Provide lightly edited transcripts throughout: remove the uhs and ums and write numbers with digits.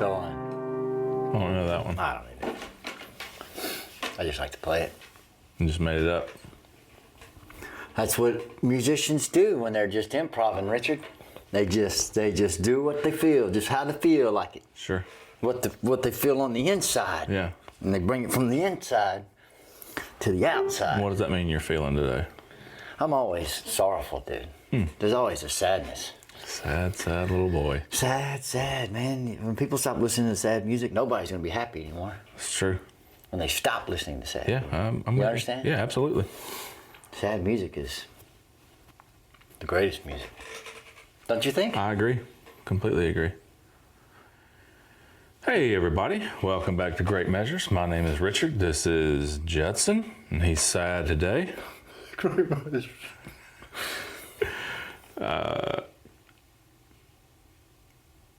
So on. I don't know that one. I don't either. I just like to play it. You just made it up. That's what musicians do when they're just improvising, Richard. They just do what they feel, just how they feel like it. Sure. What they feel on the inside. Yeah. And they bring it from the inside to the outside. What does that mean you're feeling today? I'm always sorrowful, dude. There's always a sadness. Sad, sad little boy. Sad, man. When people stop listening to sad music, nobody's going to be happy anymore. It's true. When they stop listening to sad Yeah, music. I'm You with understand? Yeah, absolutely. Sad music is the greatest music. Don't you think? I agree. Completely agree. Hey, everybody. Welcome back to Great Measures. My name is Richard. This is Judson, and he's sad today. Great Measures.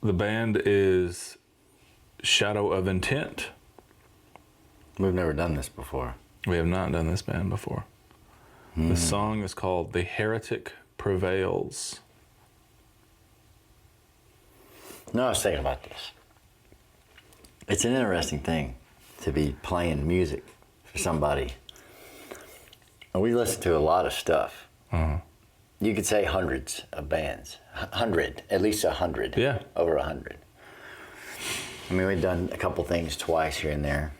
The band is Shadow of Intent. We've never done this before. We have not done this band before. The song is called The Heretic Prevails. No, I was thinking about this. It's an interesting thing to be playing music for somebody. And we listen to a lot of stuff. Uh-huh. You could say hundreds of bands. At least 100. Yeah. Over 100. I mean, we've done a couple things twice here and there.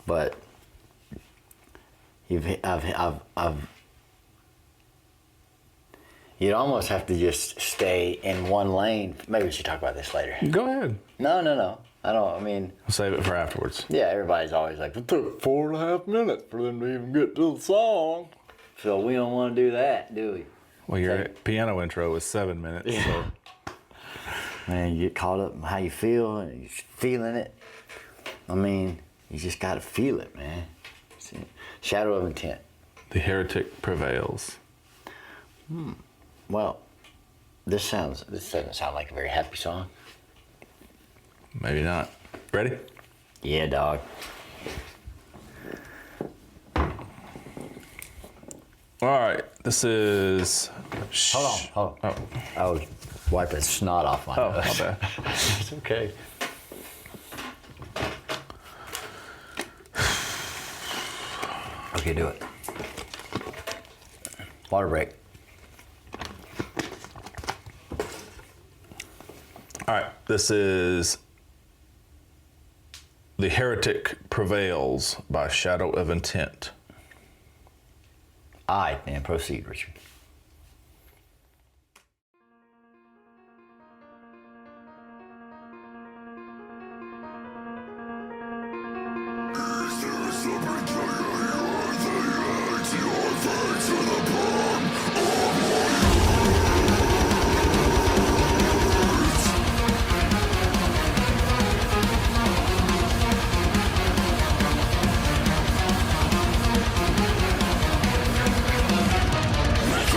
But you'd almost have to just stay in one lane. Maybe we should talk about this later. Go ahead. No. I don't, I mean... We'll save it for afterwards. Yeah, everybody's always like, it took 4.5 minutes for them to even get to the song. So we don't want to do that, do we? Well, your piano intro was 7 minutes. Yeah. So. Man, you get caught up in how you feel, and you're feeling it. I mean, you just got to feel it, man. See? Shadow of Intent. The Heretic Prevails. Well, this doesn't sound like a very happy song. Maybe not. Ready? Yeah, dog. All right. This is... Hold on. Oh, I was wiping snot off my nose. my bad. It's okay. Okay, do it. Water break. All right. This is The Heretic Prevails by Shadow of Intent. All right, then proceed, Richard. Make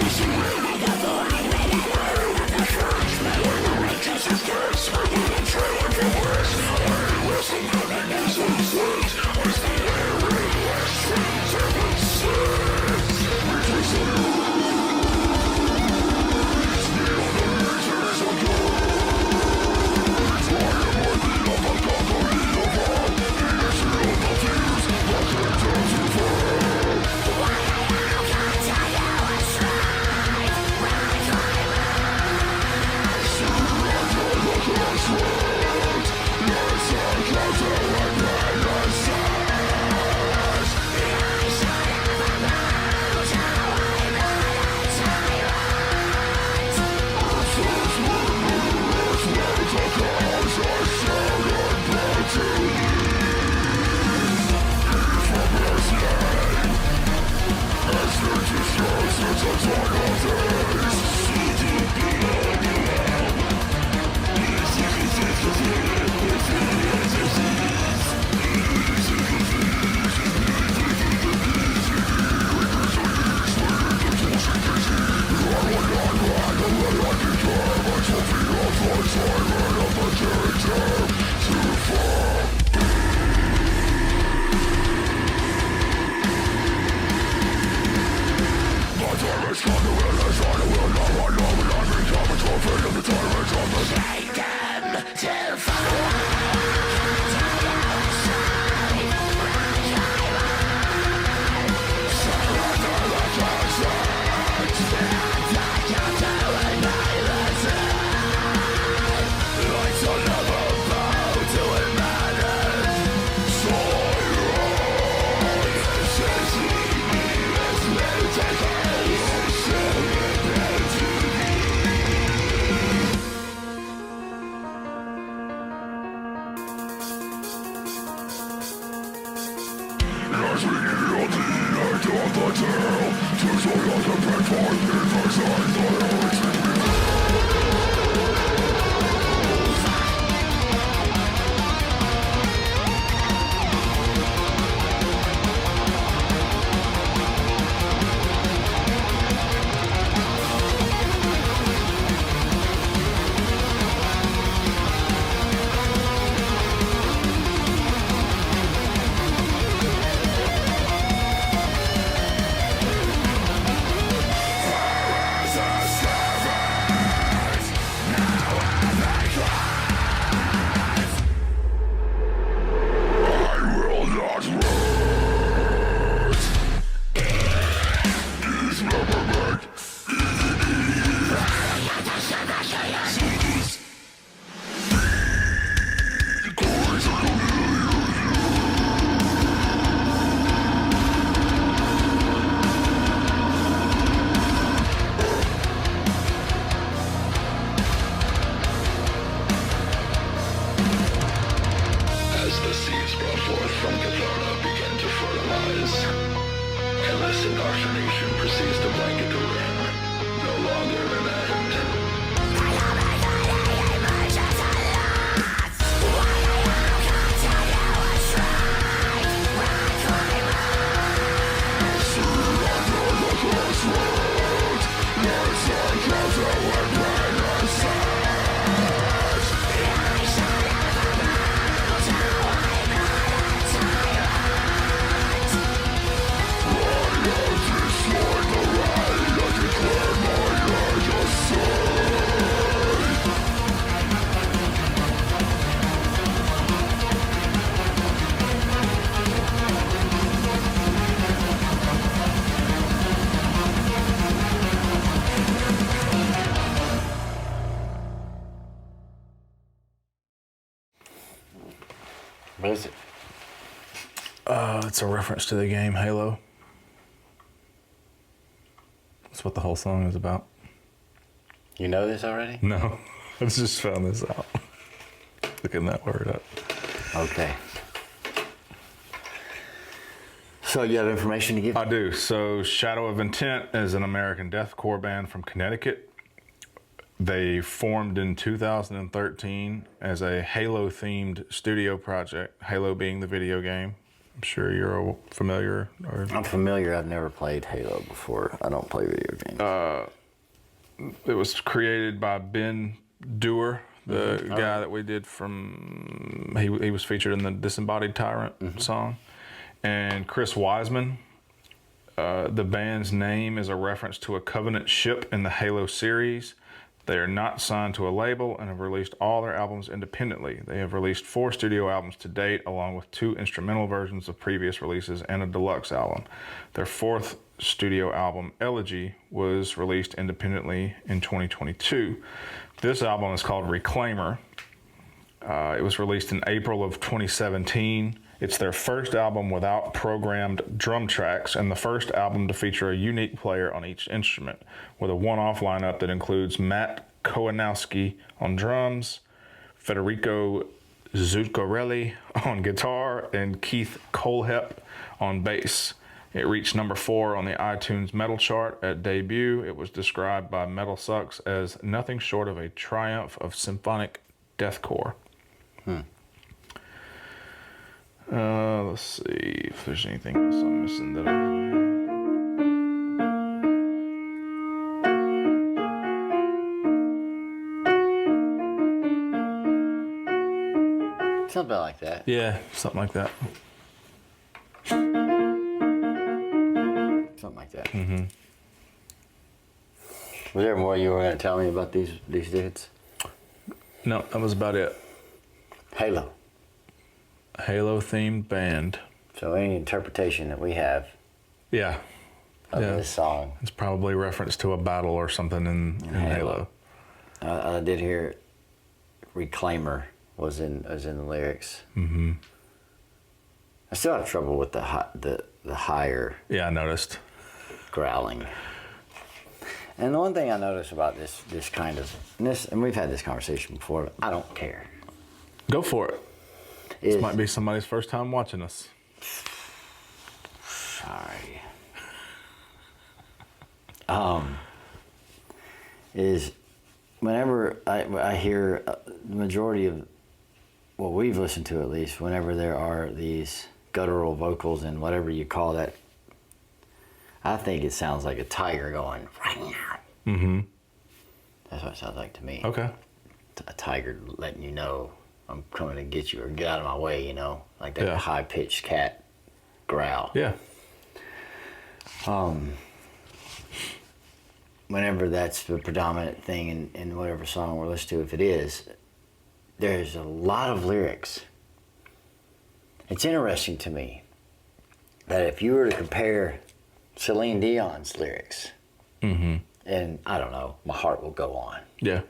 from Cathara begin to fertilize. Endless indoctrination proceeds to blanket the rim, no longer an end. What is it? It's a reference to the game Halo. That's what the whole song is about. You know this already? No, I just found this out. Looking that word up. Okay. So you have information to give? I do. So Shadow of Intent is an American deathcore band from Connecticut. They formed in 2013 as a Halo-themed studio project, Halo being the video game. I'm sure you're familiar. I'm familiar. I've never played Halo before. I don't play video games. It was created by Ben Dewar, the guy that we did from... He was featured in the Disembodied Tyrant song. And Chris Wiseman. The band's name is a reference to a Covenant ship in the Halo series. They are not signed to a label and have released all their albums independently. They have released 4 studio albums to date, along with 2 instrumental versions of previous releases and a deluxe album. Their 4th studio album, Elegy, was released independently in 2022. This album is called Reclaimer. It was released in April of 2017. It's their first album without programmed drum tracks and the first album to feature a unique player on each instrument, with a one-off lineup that includes Matt Kowanowski on drums, Federico Zuccarelli on guitar, and Keith Colehep on bass. It reached number 4 on the iTunes Metal chart at debut. It was described by Metal Sucks as nothing short of a triumph of symphonic deathcore. Let's see if there's anything else I'm missing that Something like that. Yeah, something like that. Something like that. Mm-hmm. Was there more you were going to tell me about these dudes? No, that was about it. Halo. Halo-themed band. So any interpretation that we have Yeah. of this song. It's probably reference to a battle or something in Halo. I did hear Reclaimer was in the lyrics. Mm-hmm. I still have trouble with the higher Yeah, I noticed. growling. And the one thing I notice about this kind of and we've had this conversation before, but I don't care. Go for it. Is, This might be somebody's first time watching us. Sorry. Is whenever I hear the majority of what we've listened to, at least, whenever there are these guttural vocals and whatever you call that, I think it sounds like a tiger going. Mm-hmm. That's what it sounds like to me. Okay. A tiger letting you know I'm coming to get you or get out of my way, like that high-pitched cat growl. Yeah. Whenever that's the predominant thing in whatever song we're listening to, if it is, there's a lot of lyrics. It's interesting to me that if you were to compare Celine Dion's lyrics, and I don't know, My Heart Will Go On. Yeah.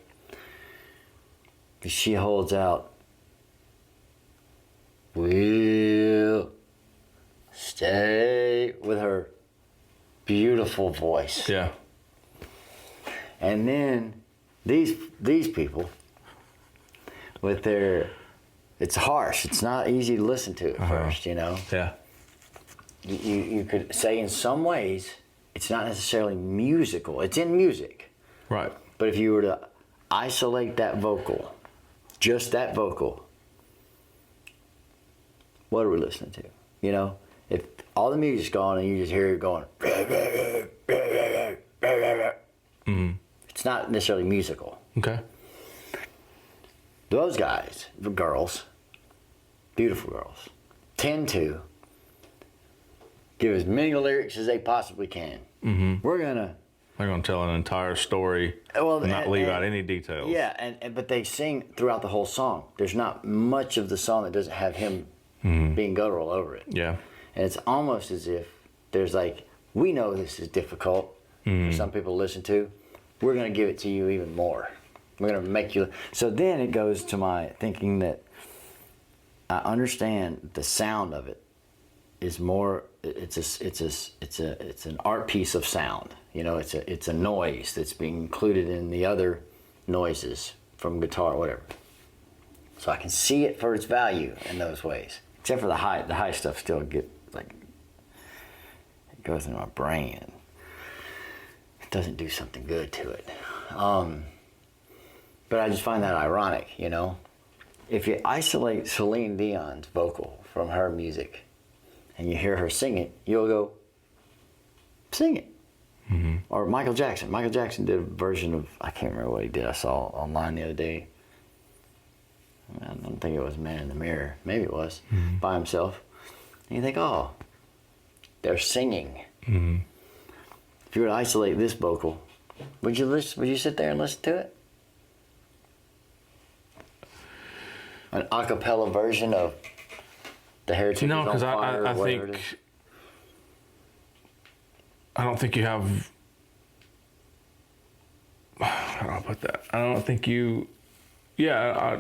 She holds out, we'll stay, with her beautiful voice. Yeah. And then these people with their It's harsh. It's not easy to listen to at first, you know. Yeah. You could say in some ways it's not necessarily musical. It's in music. Right. But if you were to isolate that vocal, just that vocal, what are we listening to? You know, if all the music's gone and you just hear it going, it's not necessarily musical. Okay. Those guys, the girls, beautiful girls, tend to give as many lyrics as they possibly can. We're gonna. They're going to tell an entire story and not leave out any details. Yeah, but they sing throughout the whole song. There's not much of the song that doesn't have him being guttural over it. Yeah. And it's almost as if there's like, we know this is difficult for some people to listen to. We're going to give it to you even more. We're going to make you. So then it goes to my thinking that I understand the sound of it is more. It's an art piece of sound. You know, it's a noise that's being included in the other noises from guitar, whatever. So I can see it for its value in those ways. Except for the high stuff still it goes into my brain and it doesn't do something good to it. But I just find that ironic, you know. If you isolate Celine Dion's vocal from her music and you hear her sing it, you'll go, sing it. Or Michael Jackson. Michael Jackson did a version of, I can't remember what he did. I saw online the other day. I don't think it was Man in the Mirror. Maybe it was, by himself. And you think, oh, they're singing. If you were to isolate this vocal, would you sit there and listen to it? An a cappella version of the Heretic No, Prevails because I think I don't think you have. How do I put that? I don't think you. Yeah,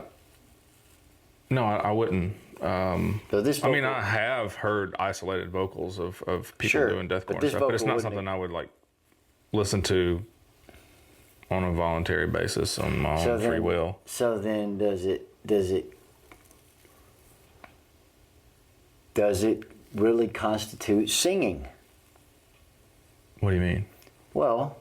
I wouldn't. so this I mean, vocal- I have heard isolated vocals of people Sure, doing deathcore but and this stuff, but it's vocal not wouldn't something I would like listen to on a voluntary basis on my own free will. So then, does it really constitute singing? What do you mean? Well,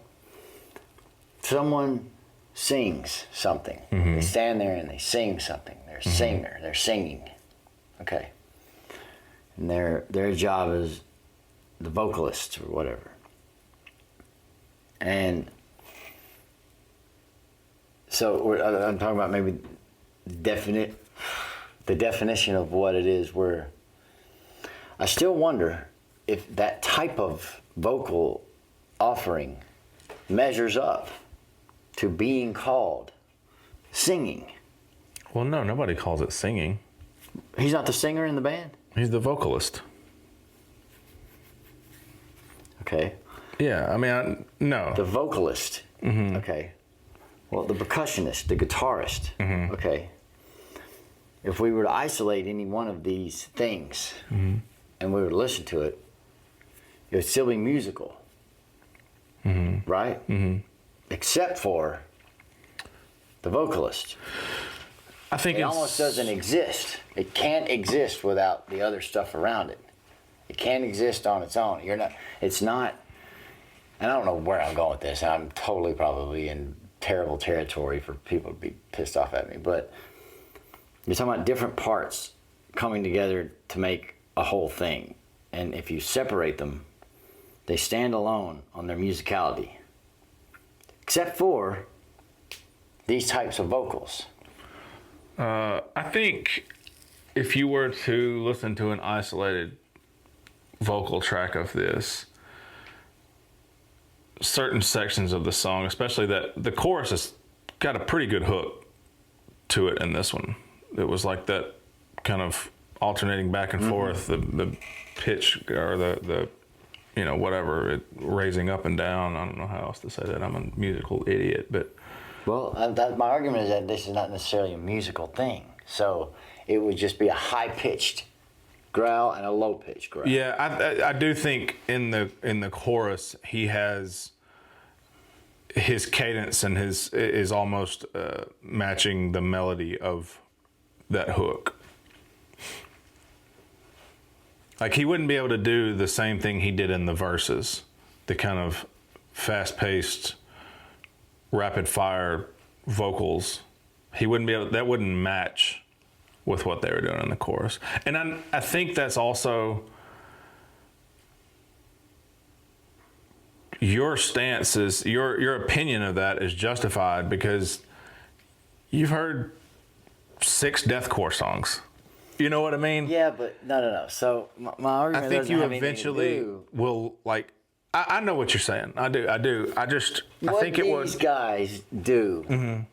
someone sings something. They stand there and they sing something. They're a singer. They're singing. Okay. And their job is the vocalist or whatever. And so I'm talking about maybe the definition of what it is where I still wonder if that type of vocal offering measures up to being called singing. Well, no, nobody calls it singing. He's not the singer in the band? He's the vocalist. Okay. Yeah, I mean, no. The vocalist. Okay. Well, the percussionist, the guitarist. Okay. If we were to isolate any one of these things and we were to listen to it, it would still be musical. Right? Except for the vocalist. I think It almost doesn't exist. It can't exist without the other stuff around it. It can't exist on its own. It's not, and I don't know where I'm going with this. I'm totally probably in terrible territory for people to be pissed off at me, but you're talking about different parts coming together to make a whole thing. And if you separate them, they stand alone on their musicality. Except for these types of vocals. I think if you were to listen to an isolated vocal track of this, certain sections of the song, especially that the chorus has got a pretty good hook to it in this one. It was like that kind of alternating back and forth, the pitch or the whatever, it raising up and down. I don't know how else to say that. I'm a musical idiot, but. Well, my argument is that this is not necessarily a musical thing. So it would just be a high-pitched growl and a low-pitched growl. Yeah, I do think in the chorus he has his cadence and is almost matching the melody of that hook. Like, he wouldn't be able to do the same thing he did in the verses, the kind of fast-paced, rapid-fire vocals. He wouldn't be able, that wouldn't match with what they were doing in the chorus. And I think that's also your stance is, your opinion of that is justified because you've heard 6 deathcore songs. You know what I mean? Yeah, but no. So my argument I think doesn't you have anything eventually to do. will, like, I know what you're saying. I do. I think it was. These guys do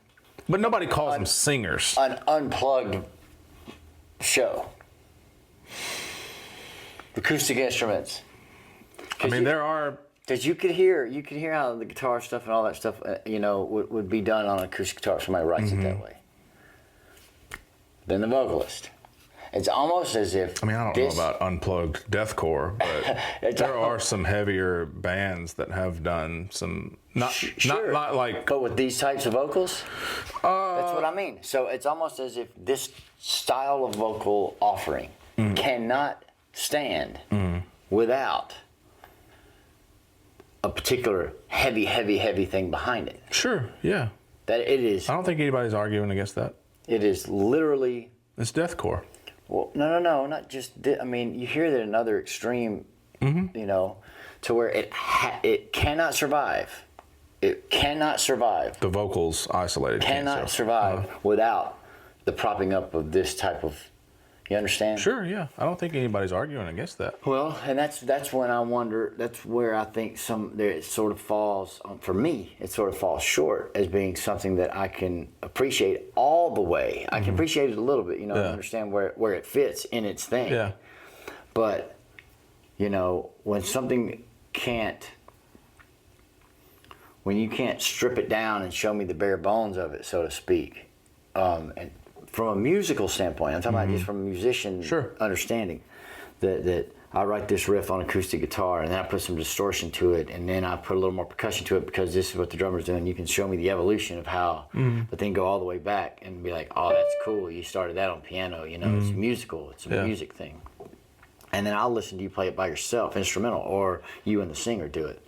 But nobody calls them singers. an unplugged show. Acoustic instruments. I mean, there are. Because you could hear how the guitar stuff and all that stuff, would be done on an acoustic guitar if somebody writes it that way. Then the vocalist. It's almost as if. I mean, I don't know about unplugged deathcore, but there are some heavier bands that have done some not like. But with these types of vocals, that's what I mean. So it's almost as if this style of vocal offering cannot stand without a particular heavy thing behind it. Sure, yeah. That it is. I don't think anybody's arguing against that. It is literally. It's deathcore. Well, no, not just. I mean, you hear that another extreme, to where it cannot survive. It cannot survive. The vocals isolated. Cannot survive without the propping up of this type of. You understand? Sure, yeah. I don't think anybody's arguing against that. Well, and that's when I wonder. That's where I think it sort of falls for me. It sort of falls short as being something that I can appreciate all the way. I can appreciate it a little bit, understand where it fits in its thing. Yeah. But when something can't, when you can't strip it down and show me the bare bones of it, so to speak, and from a musical standpoint, I'm talking about just from a musician understanding, that I write this riff on acoustic guitar and then I put some distortion to it and then I put a little more percussion to it because this is what the drummer's doing. You can show me the evolution of how, but then go all the way back and be like, oh, that's cool. You started that on piano, it's musical. It's a music thing. And then I'll listen to you play it by yourself, instrumental, or you and the singer do it.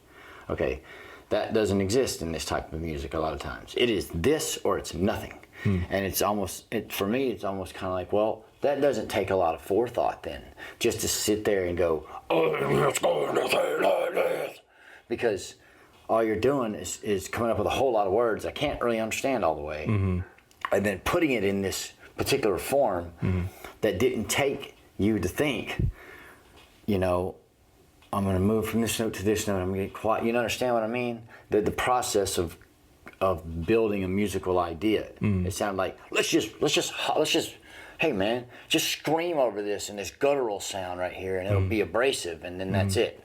Okay, that doesn't exist in this type of music a lot of times. It is this or it's nothing. And it's almost, for me, it's almost kind of like, well, that doesn't take a lot of forethought then, just to sit there and go, oh, it's going to say like this. Because all you're doing is coming up with a whole lot of words I can't really understand all the way, and then putting it in this particular form that didn't take you to think, I'm going to move from this note to this note, I'm going to get quiet. You understand what I mean? The process of building a musical idea. It sounded like let's just hey man, just scream over this in this guttural sound right here and it'll be abrasive and then that's it.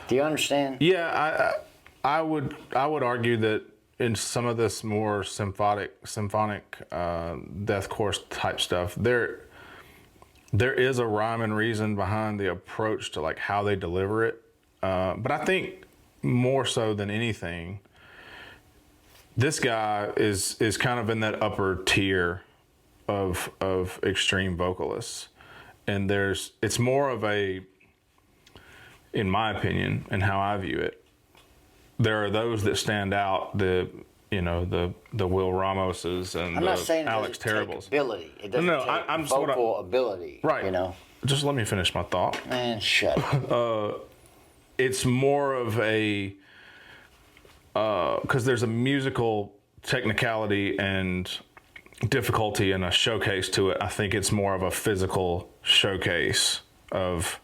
Do you understand? Yeah, I would argue that in some of this more symphonic deathcore type stuff, there is a rhyme and reason behind the approach to like how they deliver it. But I think more so than anything, this guy is kind of in that upper tier of extreme vocalists, and it's more of a, in my opinion and how I view it, there are those that stand out, the Will Ramoses and I'm the Alex Terribles. Take ability. It doesn't take I'm vocal ability. Right. Just let me finish my thought. Man, shut up. It's more of a because there's a musical technicality and difficulty and a showcase to it. I think it's more of a physical showcase of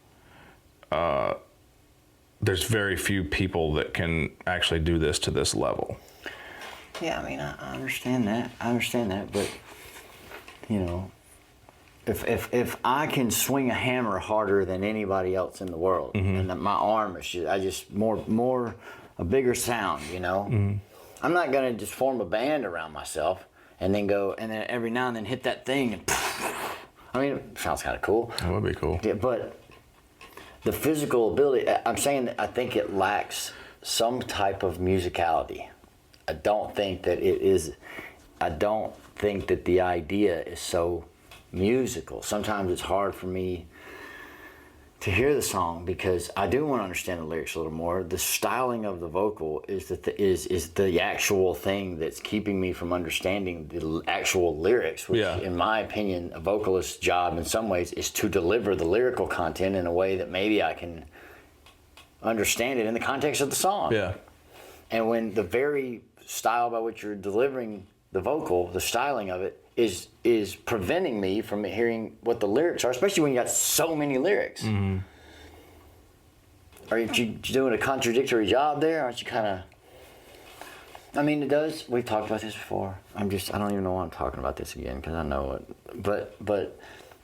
there's very few people that can actually do this to this level. Yeah, I mean, I understand that. But if I can swing a hammer harder than anybody else in the world, and my arm is just more a bigger sound, I'm not gonna just form a band around myself and then go and then every now and then hit that thing and I mean, it sounds kind of cool. That would be cool. Yeah, but the physical ability, I'm saying that I think it lacks some type of musicality. I don't think that the idea is so musical. Sometimes it's hard for me to hear the song because I do want to understand the lyrics a little more. The styling of the vocal is the actual thing that's keeping me from understanding the actual lyrics, which in my opinion, a vocalist's job in some ways is to deliver the lyrical content in a way that maybe I can understand it in the context of the song. Yeah. And when the very style by which you're delivering the vocal, the styling of it, is preventing me from hearing what the lyrics are, especially when you got so many lyrics. Mm-hmm. Are you doing a contradictory job there? Aren't you kind of... I mean, it does. We've talked about this before. I don't even know why I'm talking about this again, because I know it. But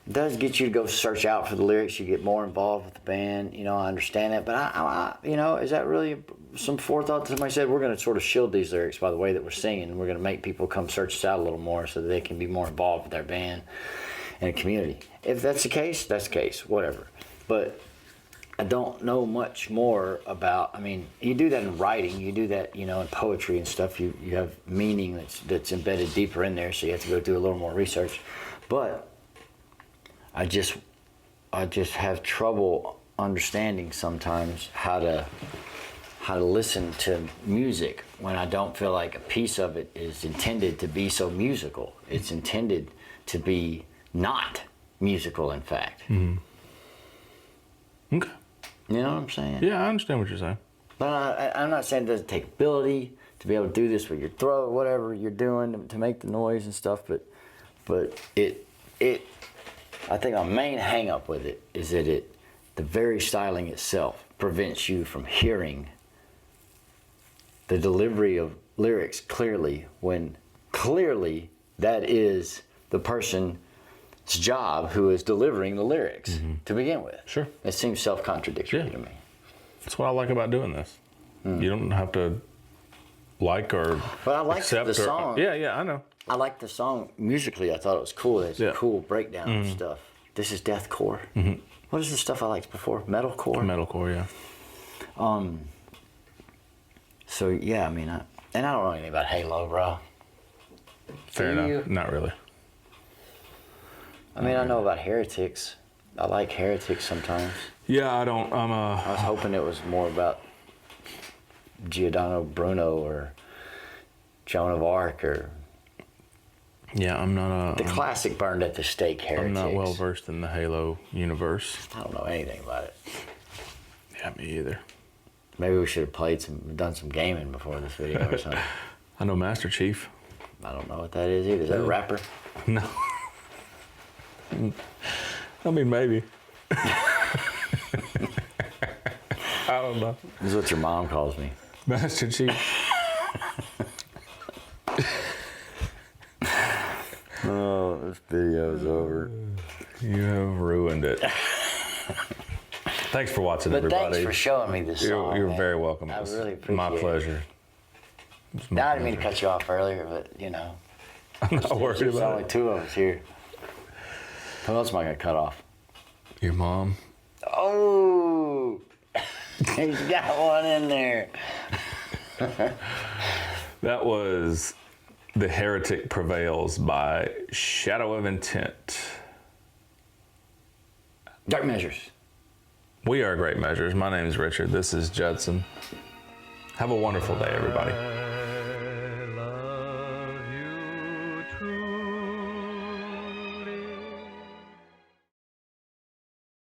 it does get you to go search out for the lyrics. You get more involved with the band. You know, I understand that. But, I is that really some forethought? Somebody said, we're going to sort of shield these lyrics by the way that we're singing. And we're going to make people come search us out a little more so that they can be more involved with their band and the community. If that's the case, that's the case. Whatever. But I don't know much more about... I mean, you do that in writing. You do that, in poetry and stuff. You have meaning that's embedded deeper in there, so you have to go do a little more research. But... I just have trouble understanding sometimes how to listen to music when I don't feel like a piece of it is intended to be so musical. It's intended to be not musical, in fact. Mm-hmm. Okay. You know what I'm saying? Yeah, I understand what you're saying. But I'm not saying it doesn't take ability to be able to do this with your throat, whatever you're doing to make the noise and stuff, but it I think my main hang-up with it is that the very styling itself prevents you from hearing the delivery of lyrics clearly, when clearly that is the person's job who is delivering the lyrics to begin with. Sure. It seems self-contradictory to me. That's what I like about doing this. You don't have to like or But I like accept the song. Yeah, I know. I like the song musically. I thought it was cool. It's a cool breakdown of stuff. This is deathcore. Mm-hmm. What is the stuff I liked before? Metalcore? Metalcore, yeah. So yeah, I mean, I don't know anything about Halo, bro. Fair enough. Not really. I mean, I know about Heretics. I like Heretics sometimes. Yeah, I don't. I was hoping it was more about Giordano Bruno or Joan of Arc or... Yeah, I'm not the classic burned at the stake Heretics. I'm not well versed in the Halo universe. I don't know anything about it. Yeah, me either. Maybe we should have done some gaming before this video or something. I know Master Chief. I don't know what that is either. Is that a rapper? No. I mean, maybe. I don't know. This is what your mom calls me. Master Chief. Oh, this video's over. You have ruined it. Thanks for watching, everybody. But thanks for showing me this song. You're very welcome. I really appreciate it. My pleasure. I didn't mean to cut you off earlier, but I'm not worried there's about only it. two of us here. Who else am I gonna cut off? Your mom. Oh, he's got one in there. That was The Heretic Prevails by Shadow of Intent. Dark Measures. We are Great Measures. My name is Richard. This is Judson. Have a wonderful day, everybody.